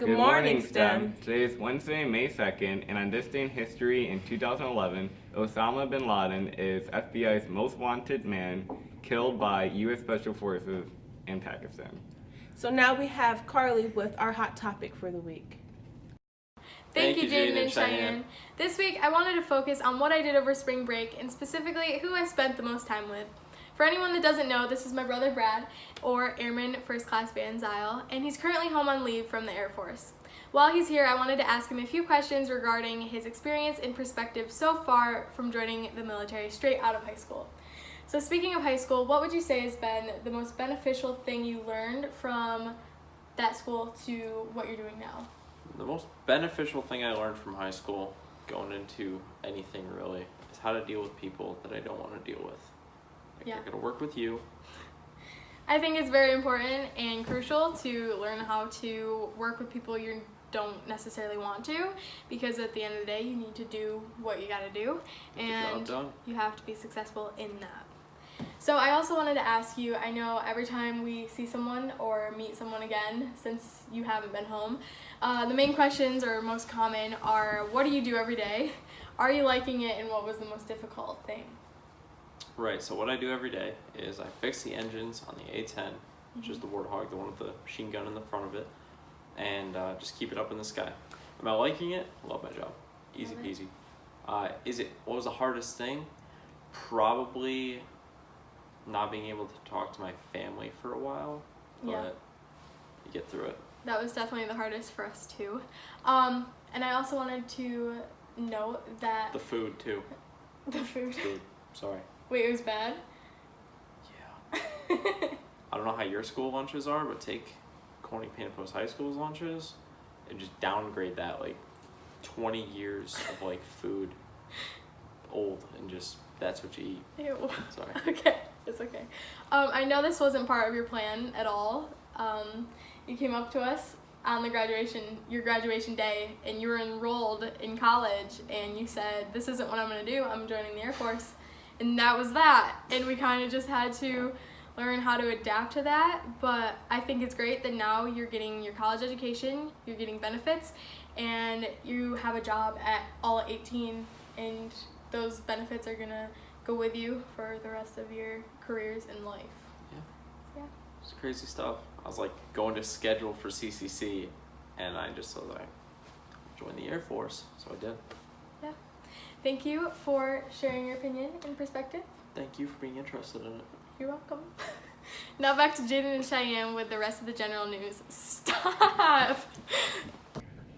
Good morning, STEM. Today is Wednesday, May 2nd, and on this day in history in 2011, Osama bin Laden is FBI's most wanted man killed by U.S. Special Forces in Pakistan. So now we have Carly with our hot topic for the week. Thank you, Jaden and Cheyenne. This week, I wanted to focus on what I did over spring break and specifically who I spent the most time with. For anyone that doesn't know, this is my brother Brad, or Airman First Class Van Zyl, and he's currently home on leave from the Air Force. While he's here, I wanted to ask him a few questions regarding his experience and perspective so far from joining the military straight out of high school. So speaking of high school, what would you say has been the most beneficial thing you learned from that school to what you're doing now? The most beneficial thing I learned from high school, going into anything really, is how to deal with people that I don't want to deal with. Yeah. I gotta work with you. I think it's very important and crucial to learn how to work with people you don't necessarily want to, because at the end of the day, you need to do what you gotta do, and you have to be successful in that. So I also wanted to ask you, I know every time we see someone or meet someone again, since you haven't been home, the main questions or most common are, what do you do every day? Are you liking it, and what was the most difficult thing? Right, so what I do every day is I fix the engines on the A-10, which is the Warthog, the one with the machine gun in the front of it, and just keep it up in the sky. Am I liking it? Love my job. Easy peasy. What was the hardest thing? Probably not being able to talk to my family for a while, but you get through it. That was definitely the hardest for us too. And I also wanted to note that... The food too. The food. Sorry. Wait, it was bad? Yeah. I don't know how your school lunches are, but take Corning Painted Post High School's lunches and just downgrade that, like 20 years of like food old, and just that's what you eat. Ew. Sorry. Okay, it's okay. I know this wasn't part of your plan at all. You came up to us on your graduation day, and you were enrolled in college, and you said, this isn't what I'm gonna do, I'm joining the Air Force. And that was that, and we kind of just had to learn how to adapt to that. But I think it's great that now you're getting your college education, you're getting benefits, and you have a job at all 18, and those benefits are gonna go with you for the rest of your careers in life. Yeah. It's crazy stuff. I was like going to schedule for CCC, and I just was like, join the Air Force, so I did. Yeah. Thank you for sharing your opinion and perspective. Thank you for being interested in it. You're welcome. Now back to Jaden and Cheyenne with the rest of the general news. Stop!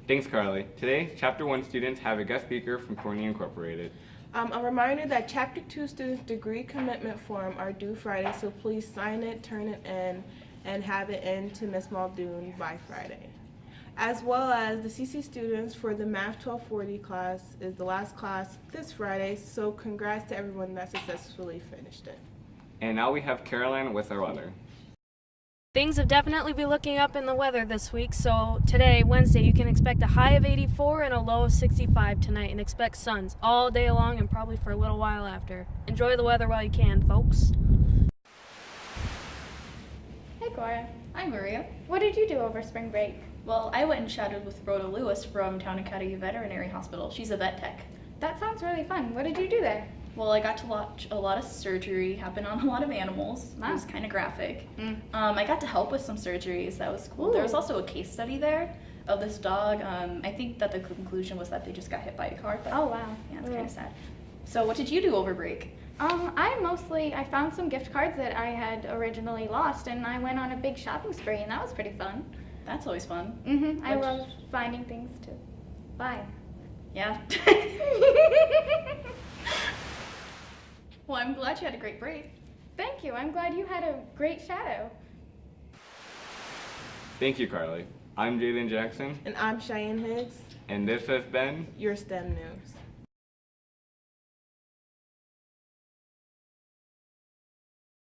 Thanks, Carly. Today, Chapter 1 students have a guest speaker from Corning Incorporated. A reminder that Chapter 2 students' degree commitment form are due Friday, so please sign it, turn it in, and have it in to Ms. Muldoon by Friday. As well as the CC students for the Math 1240 class is the last class this Friday, so congrats to everyone that successfully finished it. And now we have Carolyn with our weather. Things have definitely been looking up in the weather this week, so today, Wednesday, you can expect a high of 84 and a low of 65 tonight, and expect suns all day long and probably for a little while after. Enjoy the weather while you can, folks. Hey Cora. Hi Maria. What did you do over spring break? Well, I went and chatted with Rhoda Lewis from Town Academy Veterinary Hospital. She's a vet tech. That sounds really fun. What did you do there? Well, I got to watch a lot of surgery happen on a lot of animals. It was kind of graphic. I got to help with some surgeries. That was cool. Ooh. There was also a case study there of this dog. I think that the conclusion was that they just got hit by a car. But Oh wow. yeah, it's kind of sad. So what did you do over break? I found some gift cards that I had originally lost, and I went on a big shopping spree, and that was pretty fun. That's always fun. I love finding things to buy. Yeah. Well, I'm glad you had a great break. Thank you. I'm glad you had a great shadow. Thank you, Carly. I'm Jaden Jackson. And I'm Cheyenne Higgs. And this has been your STEM News.